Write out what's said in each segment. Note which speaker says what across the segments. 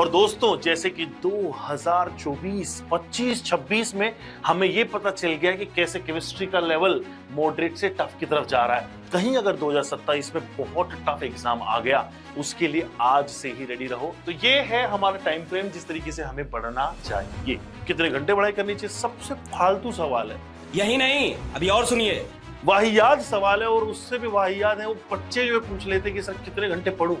Speaker 1: और दोस्तों जैसे कि 2024, 25, 26 में हमें यह पता चल गया कि कैसे केमिस्ट्री का लेवल मॉडरेट से टफ की तरफ जा रहा है। कहीं अगर 2027 में बहुत टफ एग्जाम आ गया, उसके लिए आज से ही रेडी रहो। तो ये है हमारा टाइम फ्रेम, जिस तरीके से हमें बढ़ना चाहिए। कितने घंटे पढ़ाई करनी चाहिए, सबसे फालतू सवाल है।
Speaker 2: यही नहीं, अभी और सुनिए।
Speaker 1: वाहियात सवाल है, और उससे भी वाहियात है वो बच्चे जो पूछ लेते कि सर कितने घंटे पढ़ूं।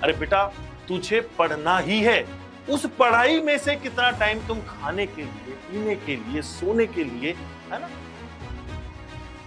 Speaker 1: अरे बेटा, तुझे पढ़ना ही है। उस पढ़ाई में से कितना टाइम तुम खाने के लिए, पीने के लिए, सोने के लिए, है ना।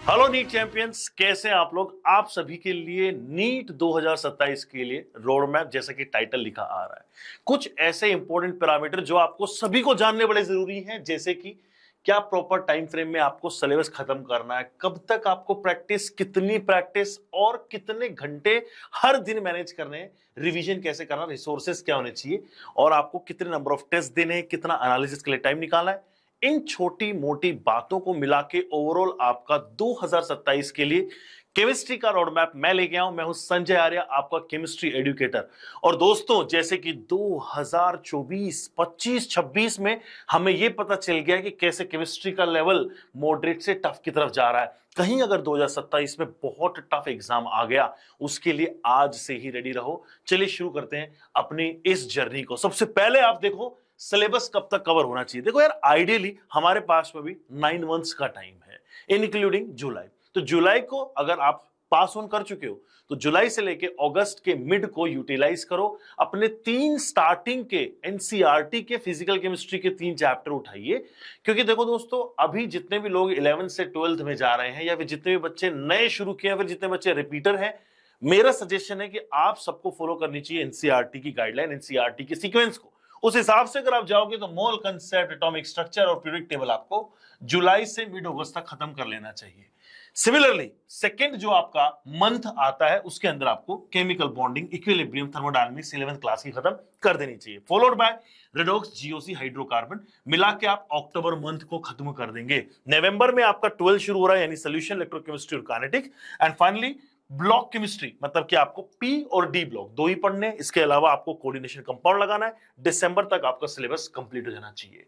Speaker 1: हेलो नीट चैंपियंस, कैसे आप लोग। आप सभी के लिए नीट 2027 के लिए रोड मैप, जैसा कि टाइटल लिखा आ रहा है, कुछ ऐसे इंपॉर्टेंट पैरामीटर जो आपको सभी को जानने बड़े जरूरी हैं। जैसे कि क्या प्रॉपर टाइम फ्रेम में आपको सिलेबस खत्म करना है, कब तक आपको प्रैक्टिस, कितनी प्रैक्टिस और कितने घंटे हर दिन मैनेज करने हैं, रिवीजन कैसे करना, रिसोर्सेस क्या होने चाहिए, और आपको कितने नंबर ऑफ टेस्ट देने हैं, कितना एनालिसिस के लिए टाइम निकालना है। इन छोटी मोटी बातों को मिला के ओवरऑल आपका 2027 के लिए केमिस्ट्री का रोड मैप मैं लेके आऊं। मैं हूं संजय आर्य, आपका केमिस्ट्री एजुकेटर। और दोस्तों जैसे कि 2024, 25, 26 में हमें यह पता चल गया कि कैसे केमिस्ट्री का लेवल मॉडरेट से टफ की तरफ जा रहा है। कहीं अगर 2027 में बहुत टफ एग्जाम आ गया, उसके लिए आज से ही रेडी रहो। चलिए शुरू करते हैं अपनी इस जर्नी को। सबसे पहले आप देखो सिलेबस कब तक कवर होना चाहिए। देखो यार, आइडियली हमारे पास में भी 9 मंथ्स का टाइम है, इंक्लूडिंग जुलाई। तो जुलाई को अगर आप पास ऑन कर चुके हो, तो जुलाई से लेके अगस्त के मिड को यूटिलाइज करो। अपने 3 स्टार्टिंग के एनसीईआरटी के फिजिकल केमिस्ट्री के 3 चैप्टर उठाइए। क्योंकि देखो दोस्तों, अभी जितने भी लोग 11th से 12th में जा रहे हैं, या फिर जितने भी बच्चे नए शुरू किए हैं, फिर जितने बच्चे रिपीटर हैं, मेरा सजेशन है कि आप सबको फॉलो करनी चाहिए एनसीईआरटी की गाइडलाइन, एनसीईआरटी के सीक्वेंस को। उस हिसाब से अगर आप जाओगे तो मोल कंसेप्ट, एटॉमिक स्ट्रक्चर और पीरियोडिक टेबल आपको जुलाई से मिड अगस्त तक खत्म कर लेना चाहिए। सिमिलरली सेकंड जो आपका मंथ आता है, उसके अंदर आपको chemical bonding, equilibrium, thermodynamics 11th class की खत्म कर देनी चाहिए, followed by redox, GOC, hydrocarbon. मिला के आप अक्टूबर मंथ को खत्म कर देंगे। नवंबर में आपका 12 शुरू हो रहा है, यानी सोल्यूशन, इलेक्ट्रोकेमिस्ट्री और kinetic. And finally block chemistry, मतलब कि आपको पी और डी ब्लॉक 2 ही पढ़ने, इसके अलावा आपको कोऑर्डिनेशन कंपाउंड लगाना है। दिसंबर तक आपका सिलेबस कंप्लीट हो जाना चाहिए।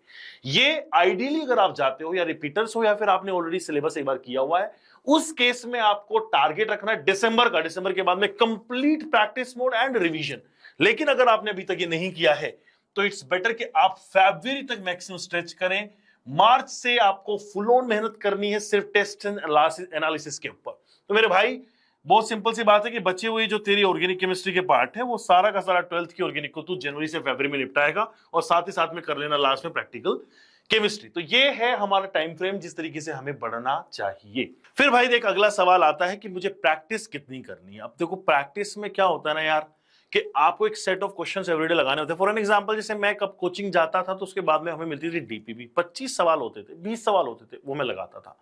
Speaker 1: ये आइडियली अगर आप जाते हो, या रिपीटर्स हो, या फिर आपने ऑलरेडी सिलेबस एक बार किया हुआ है, उस केस में आपको टारगेट रखना है दिसंबर का। दिसंबर के बाद में complete practice mode and revision. लेकिन अगर आपने अभी तक ये नहीं किया है, तो इट्स बेटर कि आप फरवरी तक मैक्सिमम स्ट्रेच करें। मार्च से आपको फुल ऑन मेहनत करनी है सिर्फ टेस्ट एंड एनालिसिस के ऊपर। तो मेरे भाई, बहुत सिंपल सी बात है कि बचे हुए जो तेरी ऑर्गेनिक केमिस्ट्री के पार्ट है, वो सारा का सारा 12th की ऑर्गेनिक को तू जनवरी से फरवरी में निपटाएगा, और साथ ही साथ में कर लेना लास्ट में प्रैक्टिकल केमिस्ट्री। तो ये है हमारा टाइम फ्रेम, जिस तरीके से हमें बढ़ना चाहिए। फिर भाई देख, अगला सवाल आता है कि मुझे प्रैक्टिस कितनी करनी है। अब देखो, प्रैक्टिस में क्या होता है ना यार, कि आपको एक सेट ऑफ क्वेश्चंस एवरीडे लगाने होते हैं। फॉर एन एग्जांपल, जैसे मैं कब कोचिंग जाता था, तो उसके बाद में हमें मिलती थी डीपीबी, 25 सवाल होते थे, 20 सवाल होते थे, वो मैं लगाता था।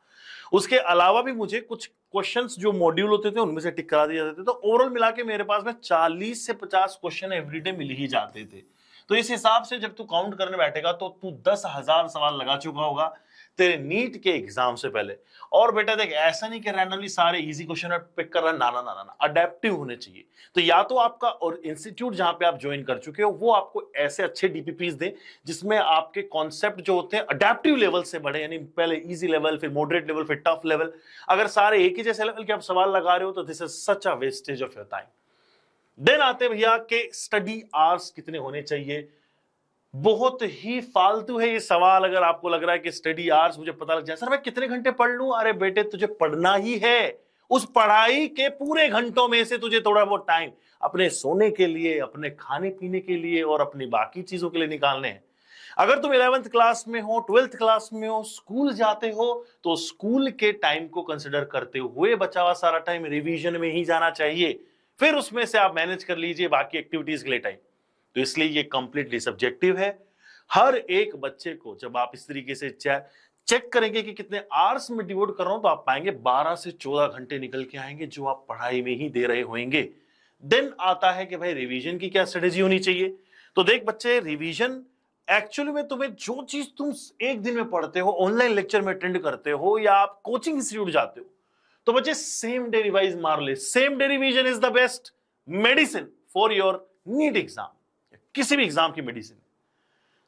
Speaker 1: उसके अलावा भी मुझे कुछ क्वेश्चंस जो मॉड्यूल होते थे उनमें से टिक करा दिए जाते थे। तो ओवरऑल मिला के मेरे पास में 40 से 50 क्वेश्चन एवरीडे मिल ही जाते थे। तो इस हिसाब से जब तू काउंट करने बैठेगा, तो तू 10,000 सवाल लगा चुका होगा तेरे नीट के एग्जाम से पहले। और बेटा देख, ऐसा नहीं कि रैंडमली सारे इजी क्वेश्चन पिक कर रहा है, ना ना ना ना, अडेप्टिव होने चाहिए। तो या तो आपका और इंस्टीट्यूट जहां पे आप ज्वाइन कर चुके हो, वो आपको ऐसे अच्छे डीपीपीस दे जिसमें आपके कॉन्सेप्ट जो होते हैं अडेप्टिव लेवल से बढ़े, यानी पहले इजी लेवल, फिर मॉडरेट लेवल, फिर टफ लेवल। अगर सारे एक ही जैसे लेवल के आप सवाल लगा रहे हो, तो this is such a wastage of your time. Then आते भैया के स्टडी आवर्स कितने होने चाहिए। बहुत ही फालतू है ये सवाल। अगर आपको लग रहा है कि स्टडी आवर्स मुझे पता लग जाए, सर मैं कितने घंटे पढ़ लूं, अरे बेटे तुझे पढ़ना ही है। उस पढ़ाई के पूरे घंटों में से तुझे थोड़ा बहुत टाइम अपने सोने के लिए, अपने खाने पीने के लिए और अपनी बाकी चीजों के लिए निकालने हैं। अगर तुम 11th क्लास में हो, 12th क्लास में हो, स्कूल जाते हो, तो स्कूल के टाइम को कंसिडर करते हुए बचा हुआ सारा टाइम रिवीजन में ही जाना चाहिए। फिर उसमें से आप मैनेज कर लीजिए बाकी एक्टिविटीज के लिए टाइम। तो इसलिए ये कंप्लीटली सब्जेक्टिव है। हर एक बच्चे को जब आप इस तरीके से चेक करेंगे कि कितने आवर्स में डिवोट कर रहा हूं, तो आप पाएंगे 12 से 14 घंटे निकल के आएंगे, जो आप पढ़ाई में ही दे रहे होंगे। देन आता है कि भाई रिवीजन की क्या स्ट्रेटेजी होनी चाहिए। तो देख बच्चे, रिवीजन एक्चुअली में तुम्हें जो चीज तुम एक दिन में पढ़ते हो, ऑनलाइन लेक्चर में अटेंड करते हो, या आप कोचिंग इंस्टीट्यूट जाते हो, तो बच्चे सेम डे रिवाइज मार ले। Same day revision is the best medicine for your NEET exam, किसी भी एग्जाम की मेडिसिन,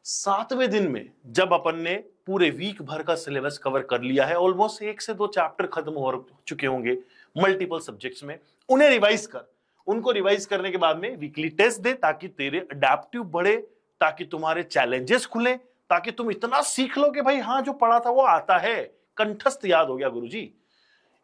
Speaker 1: 7वें दिन में जब अपन ने पूरे वीक भर का सिलेबस कवर कर लिया है, ऑलमोस्ट 1 से 2 चैप्टर खत्म हो चुके होंगे मल्टीपल सब्जेक्ट्स में, उन्हें रिवाइज कर। उनको रिवाइज करने के बाद में वीकली टेस्ट दे ताकि तेरे अडेप्टिव बढ़े, ताकि तुम्हारे चैलेंजेस खुले, ताकि तुम इतना सीख लो कि भाई हाँ जो पढ़ा था वो आता है, कंठस्थ याद हो गया गुरुजी।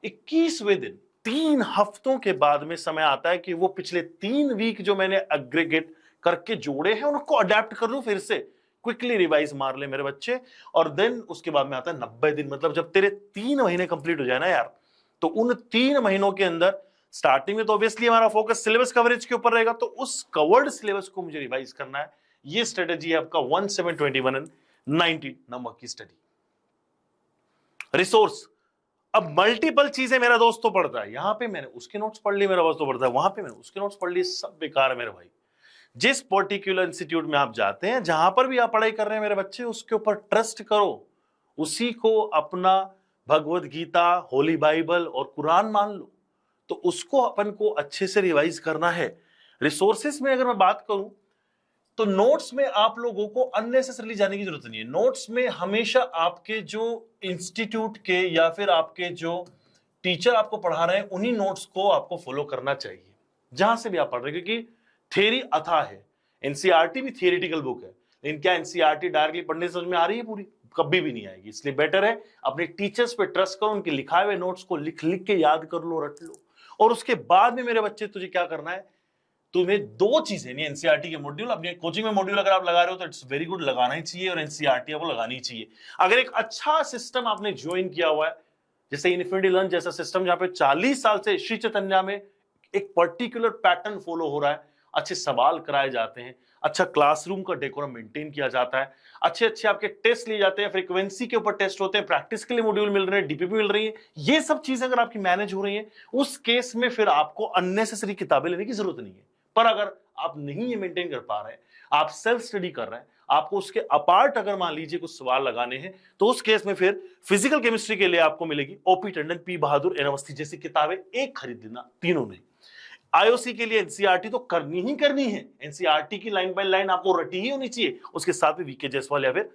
Speaker 1: 21वें दिन 3 हफ्तों के बाद में समय आता है कि वो पिछले 3 वीक जो मैंने एग्रीगेट करके जोड़े हैं उनको अडेप्ट कर लूं, फिर से क्विकली रिवाइज मार ले मेरे बच्चे। और देन उसके बाद में आता है 90 दिन, मतलब जब तेरे 3 महीने कंप्लीट हो जाए ना यार, तो उन 3 महीनों के अंदर स्टार्टिंग में तो ऑब्वियसली हमारा फोकस सिलेबस कवरेज के ऊपर रहेगा, तो उस कवर्ड सिलेबस को मुझे रिवाइज करना है। ये स्ट्रेटेजी है आपका 1 7 21 एंड 19 नंबर की स्टडी। रिसोर्स, अब मल्टीपल चीजें मेरा दोस्त तो पढ़ता है, यहां पे मैंने उसके नोट्स पढ़ लिए, मेरा दोस्त तो पढ़ता है, वहां पे मैंने उसके नोट्स पढ़ लिए, सब बेकार है मेरे भाई। जिस पर्टिकुलर इंस्टीट्यूट में आप जाते हैं, जहां पर भी आप पढ़ाई कर रहे हैं मेरे बच्चे, उसके ऊपर ट्रस्ट करो, उसी को अपना भगवत गीता, होली बाइबल और कुरान मान लो, तो उसको अपन को अच्छे से रिवाइज करना है। रिसोर्सेस में अगर मैं बात करूं तो नोट्स में आप लोगों को अननेसेसरली जाने की जरूरत नहीं है। नोट्स में हमेशा आपके जो इंस्टीट्यूट के या फिर आपके जो टीचर आपको पढ़ा रहे हैं उन्हीं नोट्स को आपको फॉलो करना चाहिए जहां से भी आप पढ़ रहे हैं, क्योंकि थ्योरी अथाह है। एनसीईआरटी भी थियोरेटिकल बुक है, लेकिन क्या एनसीईआरटी डायरेक्टली पढ़ने से समझ में आ रही है पूरी? कभी भी नहीं आएगी। इसलिए बेटर है अपने टीचर्स पे ट्रस्ट करो, उनके लिखाए हुए नोट्स को लिख लिख के याद कर लो, रट लो। और उसके बाद में मेरे बच्चे तुझे क्या करना है, तुम्हें 2 चीजें, नहीं एनसीईआरटी के मॉड्यूल, अपने कोचिंग में मॉड्यूल अगर आप लगा रहे हो तो इट्स वेरी गुड, लगाना ही चाहिए, और एनसीईआरटी आपको लगानी चाहिए। अगर एक अच्छा सिस्टम आपने ज्वाइन किया हुआ है, जैसे इन्फिनिटी लर्न जैसा सिस्टम जहां पे 40 साल से श्री चैतन्य में एक पर्टिकुलर पैटर्न फॉलो हो रहा है, अच्छे सवाल कराए जाते हैं, अच्छा क्लासरूम का डेकोरम मेंटेन किया जाता है, अच्छे अच्छे आपके टेस्ट लिए जाते हैं, फ्रीक्वेंसी के ऊपर टेस्ट होते हैं, प्रैक्टिस के लिए मॉड्यूल मिल रहे हैं, डीपीपी मिल रही है, ये सब चीजें अगर आपकी मैनेज हो रही हैं, उस केस में फिर आपको अननेसेसरी किताबें लेने की जरूरत नहीं है। पर अगर आप नहीं ये मेंटेन कर पा रहे हैं, आप सेल्फ स्टडी कर रहे हैं, आपको उसके अपार्ट अगर मान लीजिए कुछ सवाल लगाने हैं, तो उस केस में फिर फिजिकल केमिस्ट्री के लिए आपको मिलेगी ओपी टंडन, पी बहादुर, एन अवस्थी जैसी किताबें एक खरीद लेना, तीनों नहीं। आईओसी के लिए एनसीईआरटी तो करनी ही करनी है, एनसीईआरटी की लाइन बाय लाइन आपको रटी ही होनी चाहिए, उसके साथ में वीके जायसवाल या फिर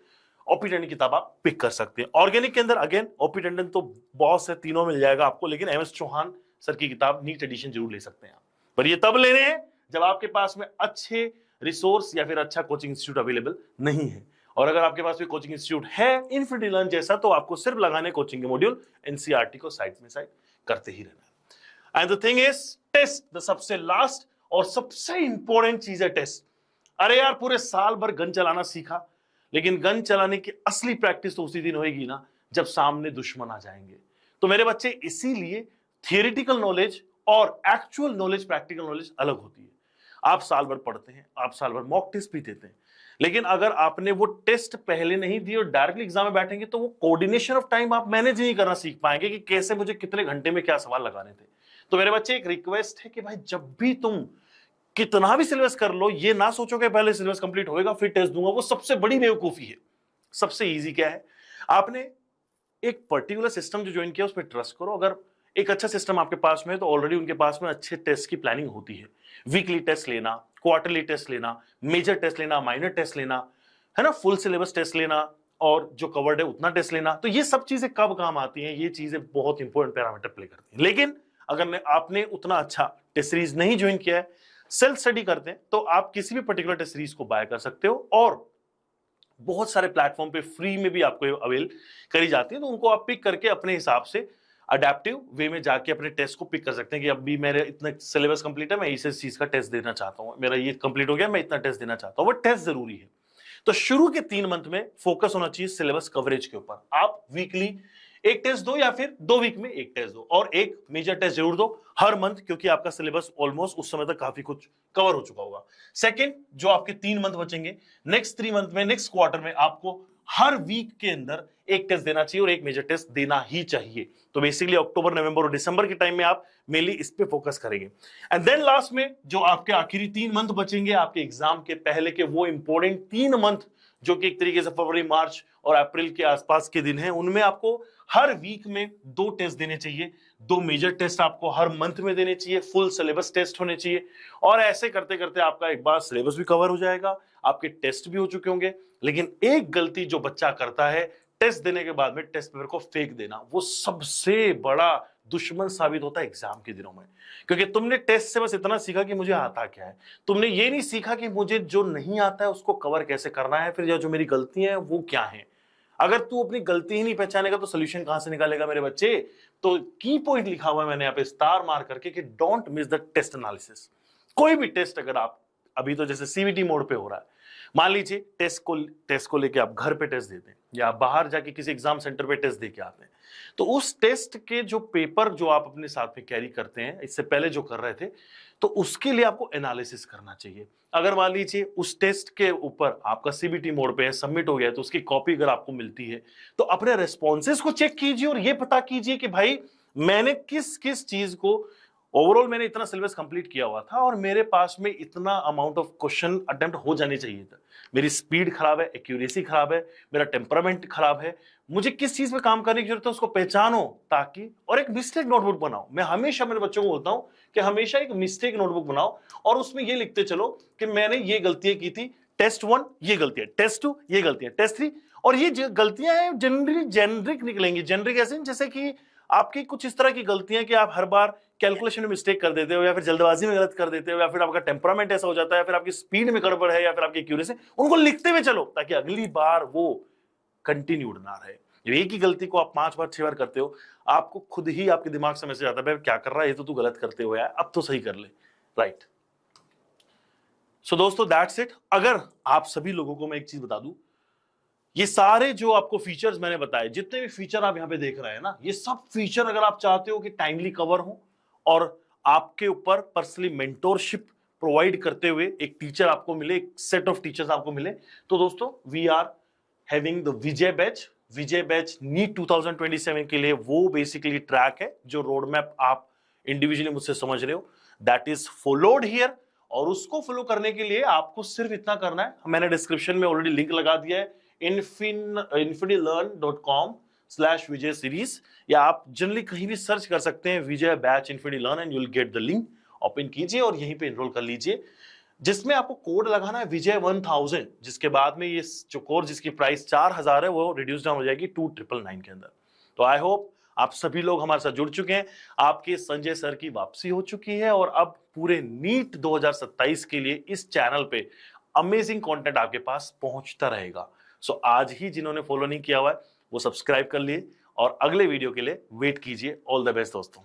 Speaker 1: ओपी टंडन की किताब आप पिक कर सकते हैं। ऑर्गेनिक के अंदर अगेन ओपी टंडन तो बहुत से तीनों मिल जाएगा आपको, लेकिन एमएस चौहान सर की किताब नीट एडिशन जरूर ले सकते हैं आप, पर ये तब लेने हैं जब आपके पास में अच्छे रिसोर्स या फिर अच्छा कोचिंग इंस्टीट्यूट अवेलेबल नहीं है। और अगर आपके पास भी कोचिंग इंस्टीट्यूट है इन्फिनिटी लर्न जैसा, तो आपको सिर्फ लगाने कोचिंग के मॉड्यूल, एनसीईआरटी को साइड में साइड करते ही रहना है। And the thing is test, the सबसे लास्ट और सबसे इंपॉर्टेंट चीज है टेस्ट। अरे यार पूरे साल भर गन चलाना सीखा, लेकिन गन चलाने की असली प्रैक्टिस तो उसी दिन होगी ना जब सामने दुश्मन आ जाएंगे। तो मेरे बच्चे, इसीलिए थियोरेटिकल नॉलेज और एक्चुअल नॉलेज, प्रैक्टिकल नॉलेज अलग होती है। आप साल भर पढ़ते हैं, आप साल भर मॉक टेस्ट भी देते हैं, लेकिन अगर आपने वो टेस्ट पहले नहीं दिए और डायरेक्टली एग्जाम में बैठेंगे तो वो कोऑर्डिनेशन ऑफ टाइम आप मैनेज नहीं करना सीख पाएंगे कि कैसे मुझे कितने घंटे में क्या सवाल लगाने थे। तो मेरे बच्चे एक रिक्वेस्ट है कि भाई जब भी तुम कितना भी सिलेबस कर लो, ये ना सोचो कि पहले सिलेबस कंप्लीट होएगा फिर टेस्ट दूंगा, वो सबसे बड़ी बेवकूफी है। सबसे ईजी क्या है, आपने एक पर्टिकुलर सिस्टम जो ज्वाइन किया उस पर ट्रस्ट करो। अगर एक अच्छा सिस्टम आपके पास में है तो ऑलरेडी उनके पास में अच्छे टेस्ट की प्लानिंग होती है, वीकली टेस्ट लेना, क्वार्टरली टेस्ट लेना, मेजर टेस्ट लेना, माइनर टेस्ट लेना, है ना, फुल सिलेबस टेस्ट लेना, और जो कवर्ड है उतना टेस्ट लेना। तो ये सब चीजें कब काम आती हैं, ये चीजें बहुत इंपॉर्टेंट पैरामीटर प्ले करती हैं। लेकिन अगर आपने उतना अच्छा टेस्ट सीरीज नहीं ज्वाइन किया है, सेल्फ स्टडी करते हैं, तो आप किसी भी पर्टिकुलर टेस्ट सीरीज को बाय कर सकते हो, और बहुत सारे प्लेटफॉर्म पे फ्री में भी आपको अवेल करी जाती है, तो उनको आप पिक करके अपने हिसाब से अडेप्टिव वे में जाके अपने टेस्ट को पिक कर सकते हैं कि अभी मेरे इतना सिलेबस कंप्लीट है, मैं इस चीज का टेस्ट देना चाहता हूं, मेरा ये कंप्लीट हो गया, मैं इतना टेस्ट देना चाहता हूं। वो टेस्ट जरूरी है। तो शुरू के 3 मंथ में फोकस होना चाहिए सिलेबस कवरेज के ऊपर। आप वीकली एक टेस्ट दो या फिर 2 वीक में एक टेस्ट दो, और एक मेजर टेस्ट जरूर दो हर मंथ, क्योंकि आपका सिलेबस ऑलमोस्ट उस समय तक काफी कुछ कवर हो चुका होगा। सेकंड, जो आपके 3 मंथ बचेंगे, नेक्स्ट 3 मंथ में, नेक्स्ट क्वार्टर में आपको हर वीक के अंदर एक टेस्ट देना चाहिए और एक मेजर टेस्ट देना ही चाहिए। तो बेसिकली अक्टूबर, नवंबर और दिसंबर के टाइम में आप मेनली इस पे फोकस करेंगे। एंड देन लास्ट में जो आपके आखिरी 3 मंथ बचेंगे आपके एग्जाम के पहले के, वो इंपॉर्टेंट 3 मंथ जो कि एक तरीके से फरवरी, मार्च और अप्रैल के आसपास के दिन हैं, उनमें आपको हर वीक में 2 टेस्ट देने चाहिए, 2 मेजर टेस्ट आपको हर मंथ में देने चाहिए, फुल सिलेबस टेस्ट होने चाहिए। और ऐसे करते करते आपका एक बार सिलेबस भी कवर हो जाएगा, आपके टेस्ट भी हो चुके होंगे। लेकिन एक गलती जो बच्चा करता है, टेस्ट देने के बाद में टेस्ट पेपर को फेंक देना, वो सबसे बड़ा दुश्मन साबित होता है एग्जाम के दिनों में। क्योंकि तुमने टेस्ट से बस इतना सीखा कि मुझे आता क्या है, तुमने ये नहीं सीखा कि मुझे जो नहीं आता है उसको कवर कैसे करना है, फिर जो मेरी गलतियां हैं वो क्या है। अगर तू अपनी गलती ही नहीं पहचानेगा तो सोल्यूशन कहां से निकालेगा मेरे बच्चे। तो की पॉइंट लिखा हुआ है मैंने यहाँ पे स्टार मार करके कि don't miss the test analysis. कोई भी टेस्ट अगर आप, अभी तो जैसे सीवीटी मोड पे हो रहा है, मान लीजिए टेस्ट को लेके आप घर पे टेस्ट देते हैं या बाहर जाके किसी एग्जाम सेंटर पे टेस्ट देके आते हैं, तो उस टेस्ट के जो पेपर जो आप अपने साथ में कैरी करते हैं, इससे पहले जो कर रहे थे, तो उसके लिए आपको एनालिसिस करना चाहिए। अगर मान लीजिए उस टेस्ट के ऊपर आपका सीबीटी मोड पे है, सबमिट हो गया है, तो उसकी कॉपी अगर आपको मिलती है तो अपने रेस्पॉन्सेस को चेक कीजिए और ये पता कीजिए कि भाई मैंने किस किस चीज को, ओवरऑल मैंने इतना सिलेबस कंप्लीट किया हुआ था और मेरे पास में इतना अमाउंट ऑफ क्वेश्चन अटेम्प्ट हो जाने चाहिए था। मेरी स्पीड खराब है, एक्यूरेसी खराब है, मेरा टेम्परामेंट खराब है, मुझे किस चीज पे काम करने की जरूरत है उसको पहचानो, ताकि और एक मिस्टेक नोटबुक बनाओ। मैं हमेशा मेरे बच्चों को बोलता हूं कि हमेशा एक मिस्टेक नोटबुक बनाओ और उसमें ये लिखते चलो कि मैंने ये गलतियां की थी, टेस्ट 1 ये गलतियां, टेस्ट 2 ये गलतियां, टेस्ट 3, और ये गलतियां हैं जेनरिक निकलेंगी। जेनरिक ऐसे जैसे कि आपकी कुछ इस तरह की गलतियां कि आप हर बार कैलकुलेशन में मिस्टेक कर देते हो, या फिर जल्दबाजी में गलत कर देते हो, या फिर आपका टेम्परामेंट ऐसा हो जाता है, या फिर आपकी स्पीड में गड़बड़ है, या फिर आपकी एक्यूरेसी, उनको लिखते हुए चलो ताकि अगली बार वो कंटिन्यूड ना रहे। एक ही गलती को आप 5 बार 6 बार करते हो, आपको खुद ही आपके दिमाग से मैसेज आता है क्या कर रहा है ये, तो तू गलत करते हो यार, अब तो सही कर ले। राइट। सो दोस्तों दैट्स इट। अगर आप सभी लोगों को मैं एक चीज बता दूं, ये सारे जो आपको फीचर्स मैंने बताए, जितने भी फीचर आप यहां पे देख रहे हैं ना, ये सब फीचर अगर आप चाहते हो कि टाइमली कवर हो और आपके ऊपर पर्सनली मेंटोरशिप प्रोवाइड करते हुए एक टीचर आपको मिले, एक सेट ऑफ टीचर्स आपको मिले, तो दोस्तों we are having the Vijay batch. Vijay batch NEET 2027 के लिए वो बेसिकली ट्रैक है जो रोड मैप आप इंडिविजुअली मुझसे समझ रहे हो, दैट इज फॉलोड हियर। और उसको फॉलो करने के लिए आपको सिर्फ इतना करना है, मैंने डिस्क्रिप्शन में ऑलरेडी लिंक लगा दिया है, infinilearn.com/Vijay series, या आप जनरली कहीं भी सर्च कर सकते हैं Vijay batch infinity learn and you will get the link. Open कीजिए और यहीं पे एनरोल कर लीजिए, जिसमें आपको कोड लगाना है विजय 1000, जिसके बाद में ये जो कोर्स जिसकी प्राइस 4000 है वो रिड्यूस डाउन हो जाएगी 2999 के अंदर। तो आई होप आप सभी लोग हमारे साथ जुड़ चुके हैं, आपके संजय सर की वापसी हो चुकी है और अब पूरे नीट 2027 के लिए इस चैनल पे अमेजिंग कंटेंट आपके पास पहुंचता रहेगा। सो आज ही जिन्होंने फॉलो नहीं किया हुआ है वो सब्सक्राइब कर लिए और अगले वीडियो के लिए वेट कीजिए। ऑल द बेस्ट दोस्तों।